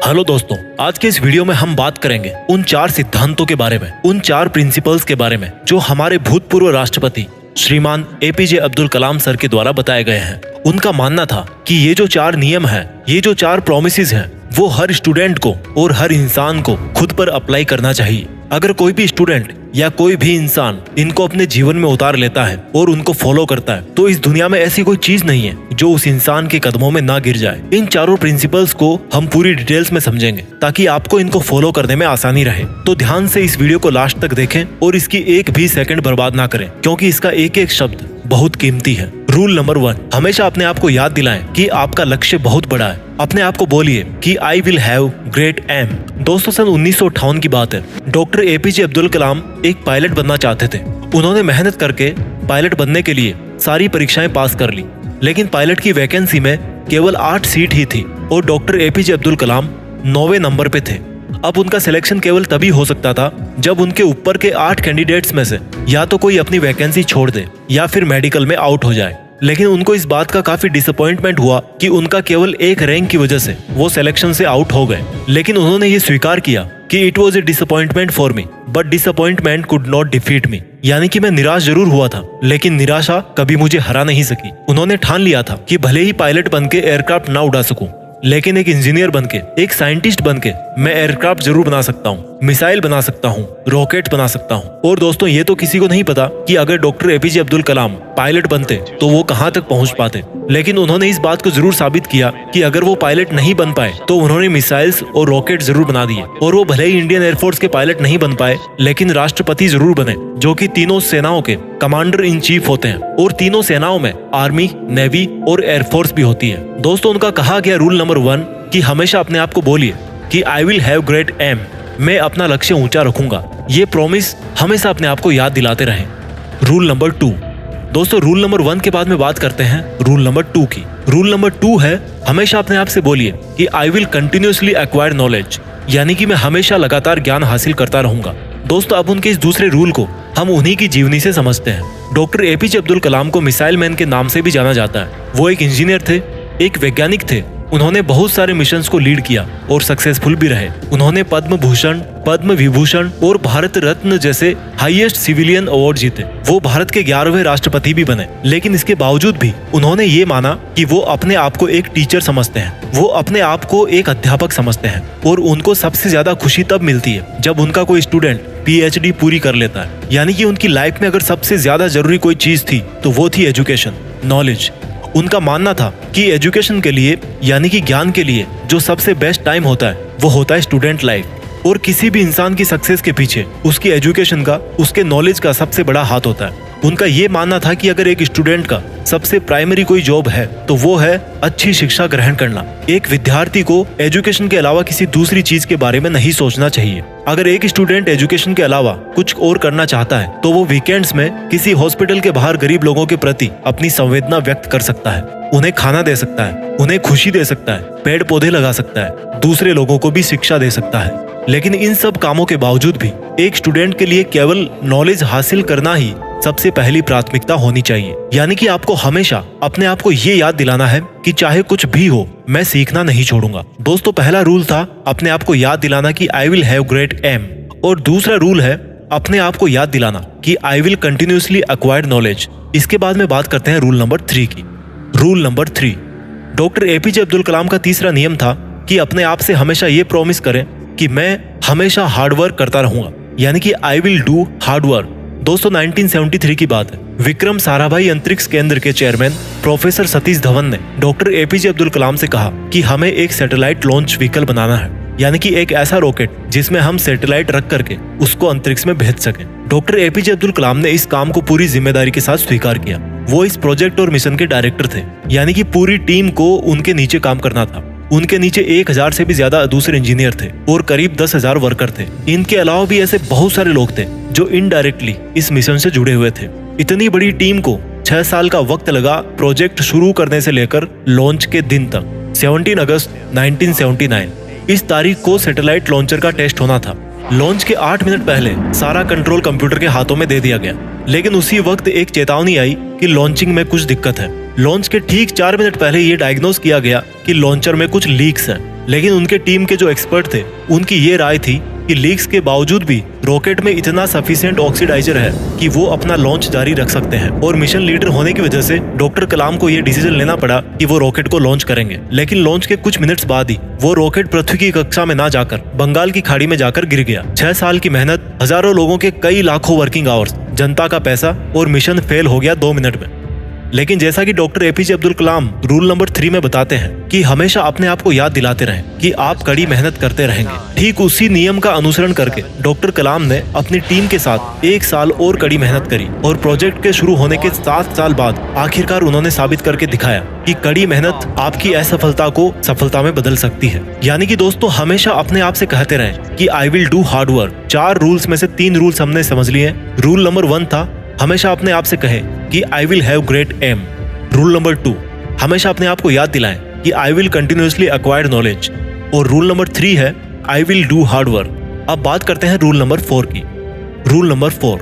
Hello दोस्तों, आज के इस वीडियो में हम बात करेंगे उन 4 सिद्धांतों के बारे में, उन 4 प्रिंसिपल्स के बारे में जो हमारे भूतपूर्व राष्ट्रपति श्रीमान एपीजे अब्दुल कलाम सर के द्वारा बताए गए हैं। उनका मानना था कि ये जो 4 नियम हैं, ये जो 4 प्रॉमिसेस हैं, वो हर स्टूडेंट को और हर इंसान को खुद पर अप्लाई करना चाहिए। अगर कोई भी स्टूडेंट या कोई भी इंसान इनको अपने जीवन में उतार लेता है और उनको फॉलो करता है तो इस दुनिया में ऐसी कोई चीज नहीं है जो उस इंसान के कदमों में ना गिर जाए। इन 4 प्रिंसिपल्स को हम पूरी डिटेल्स में समझेंगे ताकि आपको इनको फॉलो करने में आसानी रहे। तो ध्यान से इस वीडियो को लास्ट तक देखें और इसकी एक भी सेकंड बर्बाद ना करें, क्योंकि इसका एक एक शब्द बहुत कीमती है। रूल नंबर 1, हमेशा अपने आप को याद दिलाएं कि आपका लक्ष्य बहुत बड़ा है। अपने आप को बोलिए कि I will have great aim. दोस्तों, सन 1958 की बात है। डॉक्टर एपीजे अब्दुल कलाम एक पायलट बनना चाहते थे। उन्होंने मेहनत करके पायलट बनने के लिए सारी परीक्षाएं पास कर ली, लेकिन पायलट की वैकेंसी में केवल 8 सीट ही थी और डॉक्टर एपीजे अब्दुल कलाम 9वें नंबर पे थे। अब उनका सिलेक्शन केवल तभी हो सकता था जब उनके ऊपर के 8 कैंडिडेट्स में से या तो कोई अपनी वैकेंसी छोड़ दे या फिर मेडिकल में आउट हो जाए। लेकिन उनको इस बात का काफी डिसअपॉइंटमेंट हुआ कि उनका केवल एक रैंक की वजह से वो सिलेक्शन से आउट हो गए। लेकिन उन्होंने ये स्वीकार किया कि it was a disappointment for me but disappointment could not defeat me, यानी कि मैं निराश जरूर हुआ था लेकिन निराशा कभी मुझे हरा नहीं सकी। उन्होंने ठान लिया था कि भले ही पायलट बनके एयरक्राफ्ट ना उड़ा सकूं, लेकिन एक इंजीनियर बनके, एक साइंटिस्ट बनके मैं एयरक्राफ्ट जरूर बना सकता हूँ, मिसाइल बना सकता हूँ, रॉकेट बना सकता हूँ। और दोस्तों, ये तो किसी को नहीं पता कि अगर डॉक्टर एपीजे अब्दुल कलाम पायलट बनते तो वो कहाँ तक पहुँच पाते। लेकिन उन्होंने इस बात को जरूर साबित किया कि अगर वो पायलट नहीं बन पाए तो उन्होंने मिसाइल्स और रॉकेट जरूर बना दिए। और वो भले ही इंडियन एयरफोर्स के पायलट नहीं बन पाए, लेकिन राष्ट्रपति जरूर बने, जो कि तीनों सेनाओं के कमांडर इन चीफ होते हैं। और तीनों सेनाओं में आर्मी, नेवी और एयरफोर्स भी होती है। दोस्तों, उनका कहा गया रूल नंबर 1 कि हमेशा अपने आप को बोलिए कि I will have great aim, मैं अपना लक्ष्य ऊंचा रखूंगा। ये प्रॉमिस हमेशा अपने आप को याद दिलाते रहें। रूल नंबर 2, दोस्तों, रूल नंबर 1 के बाद में बात करते हैं रूल नंबर 2 की। रूल नंबर 2 है हमेशा अपने आप से बोलिए कि I will continuously acquire knowledge, यानी कि मैं हमेशा लगातार ज्ञान हासिल करता रहूंगा। दोस्तों, अब उनके इस दूसरे रूल को हम उन्हीं की जीवनी से समझते हैं। डॉक्टर एपीजे अब्दुल कलाम को मिसाइल मैन के नाम से भी जाना जाता है। वो एक इंजीनियर थे, एक वैज्ञानिक थे। उन्होंने बहुत सारे मिशंस को लीड किया और सक्सेसफुल भी रहे। उन्होंने पद्म भूषण, पद्म विभूषण और भारत रत्न जैसे हाईएस्ट सिविलियन अवार्ड जीते। वो भारत के 11वें राष्ट्रपति भी बने। लेकिन इसके बावजूद भी उन्होंने ये माना कि वो अपने आप को एक टीचर समझते हैं, वो अपने आप को एक अध्यापक समझते हैं। और उनको सबसे ज्यादा खुशी तब मिलती है जब उनका कोई स्टूडेंट PhD पूरी कर लेता है। यानी कि उनकी लाइफ में अगर सबसे ज्यादा जरूरी कोई चीज थी तो वो थी एजुकेशन, नॉलेज। उनका मानना था कि एजुकेशन के लिए, यानी कि ज्ञान के लिए, जो सबसे बेस्ट टाइम होता है वो होता है स्टूडेंट लाइफ। और किसी भी इंसान की सक्सेस के पीछे उसकी एजुकेशन का, उसके नॉलेज का सबसे बड़ा हाथ होता है। उनका ये मानना था कि अगर एक स्टूडेंट का सबसे प्राइमरी कोई जॉब है तो वो है अच्छी शिक्षा ग्रहण करना। एक विद्यार्थी को एजुकेशन के अलावा किसी दूसरी चीज के बारे में नहीं सोचना चाहिए। अगर एक स्टूडेंट एजुकेशन के अलावा कुछ और करना चाहता है तो वो वीकेंड्स में किसी हॉस्पिटल के बाहर गरीब लोगों के प्रति अपनी संवेदना व्यक्त कर सकता है, उन्हें खाना दे सकता है, उन्हें खुशी दे सकता है, पेड़ पौधे लगा सकता है, दूसरे लोगों को भी शिक्षा दे सकता है। लेकिन इन सब कामों के बावजूद भी एक स्टूडेंट के लिए केवल नॉलेज हासिल करना ही सबसे पहली प्राथमिकता होनी चाहिए। यानी कि आपको हमेशा अपने आप को ये याद दिलाना है कि चाहे कुछ भी हो, मैं सीखना नहीं छोड़ूंगा। दोस्तों, पहला रूल था अपने आप को याद दिलाना कि I will have great aim, और दूसरा रूल है अपने आप को याद दिलाना कि I will continuously acquire knowledge. इसके बाद में बात करते हैं रूल नंबर 3 की। Rule number 3, doctor APJ Abdul Kalam का तीसरा नियम था कि अपने आप से हमेशा ये प्रॉमिस करें कि मैं हमेशा हार्डवर्क करता रहूंगा, यानी कि I will do hard work. दोस्तों, 1973 की बात है। विक्रम साराभाई अंतरिक्ष केंद्र के चेयरमैन प्रोफेसर सतीश धवन ने डॉक्टर एपीजे अब्दुल कलाम से कहा कि हमें एक सैटेलाइट लॉन्च व्हीकल बनाना है, यानी कि एक ऐसा रॉकेट जिसमें हम सैटेलाइट रख करके उसको अंतरिक्ष में भेज सकें। डॉक्टर एपीजे अब्दुल कलाम ने इस काम को पूरी जिम्मेदारी के साथ स्वीकार किया। वो इस प्रोजेक्ट और मिशन के डायरेक्टर थे, यानी कि पूरी टीम को उनके नीचे काम करना था। उनके नीचे 1000 से भी ज्यादा दूसरे इंजीनियर थे और करीब 10,000 वर्कर थे। इनके अलावा भी ऐसे बहुत सारे लोग थे जो इनडायरेक्टली इस मिशन से जुड़े हुए थे। इतनी बड़ी टीम को 6 साल का वक्त लगा प्रोजेक्ट शुरू करने से लेकर लॉन्च के दिन तक। 17 अगस्त 1979 इस तारीख को सैटेलाइट लॉन्चर का टेस्ट होना था। लॉन्च के 8 मिनट पहले सारा कंट्रोल कंप्यूटर के हाथों में दे दिया गया, लेकिन उसी वक्त एक चेतावनी आई कि लॉन्चिंग में कुछ दिक्कत है। लॉन्च के ठीक 4 मिनट पहले ये डायग्नोस किया गया कि लॉन्चर में कुछ लीक्स हैं। लेकिन उनके टीम के जो एक्सपर्ट थे उनकी ये राय थी कि लीक्स के बावजूद भी रॉकेट में इतना सफिशिएंट ऑक्सीडाइजर है कि वो अपना लॉन्च जारी रख सकते हैं। और मिशन लीडर होने की वजह से डॉक्टर कलाम को ये डिसीजन लेना पड़ा कि वो रॉकेट को लॉन्च करेंगे। लेकिन लॉन्च के कुछ मिनट्स बाद ही वो रॉकेट पृथ्वी की कक्षा में ना जाकर बंगाल की खाड़ी में जाकर गिर गया। 6 साल की मेहनत, हजारों लोगों के कई लाखों वर्किंग आवर्स, जनता का पैसा और मिशन फेल हो गया 2 मिनट में। लेकिन जैसा कि डॉक्टर एपीजे अब्दुल कलाम रूल नंबर 3 में बताते हैं कि हमेशा अपने आप को याद दिलाते रहें कि आप कड़ी मेहनत करते रहेंगे। ठीक उसी नियम का अनुसरण करके डॉक्टर कलाम ने अपनी टीम के साथ 1 साल और कड़ी मेहनत करी और प्रोजेक्ट के शुरू होने के 7 साल बाद आखिरकार उन्होंने साबित करके दिखाया कि कड़ी मेहनत आपकी असफलता को सफलता में बदल सकती है। यानी कि दोस्तों, हमेशा अपने आप से कहते रहें कि I will do hard work. 4 rules में से 3 रूल्स हमने समझ लिए। रूल नंबर 1 था हमेशा अपने आप से कहें कि I will have great aim. Rule number 2, हमेशा अपने आप को याद दिलाएं कि I will continuously acquire knowledge. और रूल नंबर 3 है I will do hard work. अब बात करते हैं रूल नंबर 4 की। रूल नंबर 4,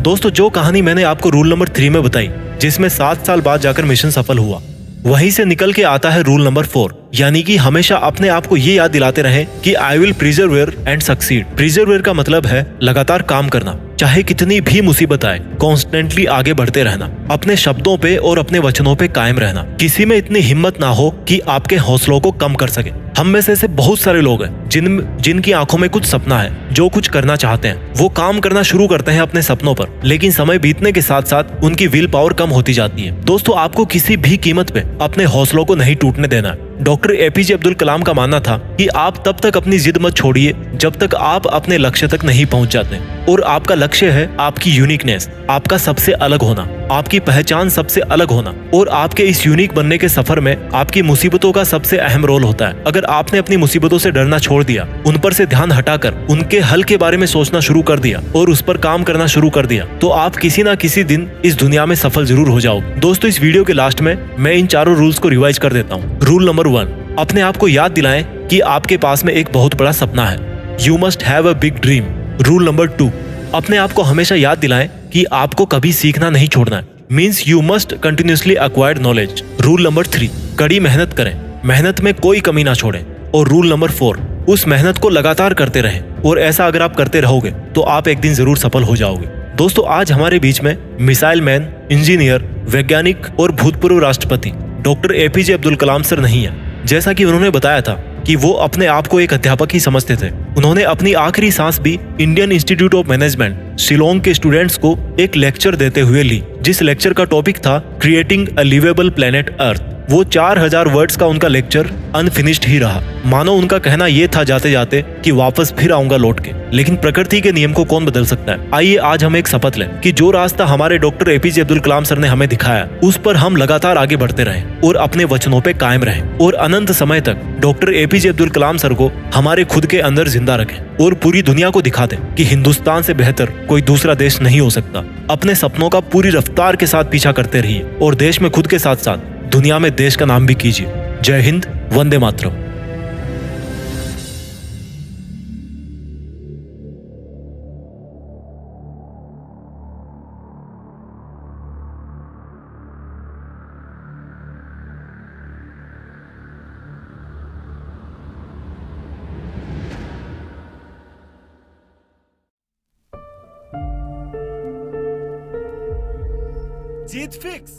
दोस्तों, जो कहानी मैंने आपको रूल नंबर 3 में बताई, जिसमें 7 साल बाद जाकर मिशन सफल हुआ, वहीं से निकल के आता है रूल नंबर 4, यानी कि हमेशा अपने आप को ये याद दिलाते रहें कि आई विल प्रिजर्वेयर एंड सक्सीड। प्रिजर्वेयर का मतलब है लगातार काम करना, चाहे कितनी भी मुसीबत आए, कॉन्स्टेंटली आगे बढ़ते रहना, अपने शब्दों पे और अपने वचनों पे कायम रहना। किसी में इतनी हिम्मत ना हो कि आपके हौसलों को कम कर सके। हम में से ऐसे बहुत सारे लोग हैं जिनकी आंखों में कुछ सपना है, जो कुछ करना चाहते हैं, वो काम करना शुरू करते हैं अपने सपनों पर, लेकिन समय बीतने के साथ साथ उनकी विल पावर कम होती जाती है। दोस्तों, आपको किसी भी कीमत पे अपने हौसलों को नहीं टूटने देना है। डॉक्टर एपीजे अब्दुल कलाम का मानना था कि आप तब तक अपनी जिद मत छोड़िए जब तक आप अपने लक्ष्य तक नहीं पहुंच जाते। और आपका लक्ष्य है आपकी यूनिकनेस, आपका सबसे अलग होना, आपकी पहचान सबसे अलग होना। और आपके इस यूनिक बनने के सफर में आपकी मुसीबतों का सबसे अहम रोल होता है। अगर आपने अपनी मुसीबतों से डरना छोड़ दिया, उन पर से ध्यान हटाकर उनके हल के बारे में सोचना शुरू कर दिया और उस पर काम करना शुरू कर दिया, तो आप किसी ना किसी दिन इस दुनिया में सफल जरूर हो जाओगे। दोस्तों, इस वीडियो के लास्ट में मैं इन चारों रूल्स को रिवाइज कर देता हूँ। रूल नंबर 1, अपने आप को याद दिलाएं कि आपके पास में एक बहुत बड़ा सपना है। You must have a big dream. Rule number 2, अपने आप को हमेशा याद दिलाएं कि आपको कभी सीखना नहीं छोड़ना है। Means you must continuously acquire knowledge. Rule number 3, कड़ी मेहनत करें, मेहनत में कोई कमी ना छोड़ें। और रूल नंबर 4, उस मेहनत को लगातार करते रहें। और ऐसा अगर आप करते रहोगे तो आप एक दिन जरूर सफल हो जाओगे। दोस्तों, आज हमारे बीच में मिसाइल मैन, इंजीनियर, वैज्ञानिक और भूतपूर्व राष्ट्रपति डॉक्टर एपीजे अब्दुल कलाम सर नहीं है। जैसा कि उन्होंने बताया था कि वो अपने आप को एक अध्यापक ही समझते थे। उन्होंने अपनी आखिरी सांस भी Indian institute of management Shillong के स्टूडेंट्स को एक लेक्चर देते हुए ली, जिस लेक्चर का टॉपिक था creating a livable planet earth. वो 4000 वर्ड्स का उनका लेक्चर अनफिनिश्ड ही रहा। मानो उनका कहना ये था जाते जाते कि वापस फिर आऊंगा लौट के। लेकिन प्रकृति के नियम को कौन बदल सकता है। आइए आज हम एक शपथ लें कि जो रास्ता हमारे डॉक्टर एपीजे अब्दुल कलाम सर ने हमें दिखाया, उस पर हम लगातार आगे बढ़ते रहें और अपने वचनों पे कायम रहें और अनंत समय तक डॉक्टर एपीजे अब्दुल कलाम सर को हमारे खुद के अंदर जिंदा रखें और पूरी दुनिया को दिखा दें कि हिंदुस्तान से बेहतर कोई दूसरा देश नहीं हो सकता। अपने सपनों का पूरी रफ्तार के साथ पीछा करते रहिए और देश में खुद के साथ साथ दुनिया में देश का नाम भी कीजिए। जय हिंद, वंदे मातरम। जीत फिक्स।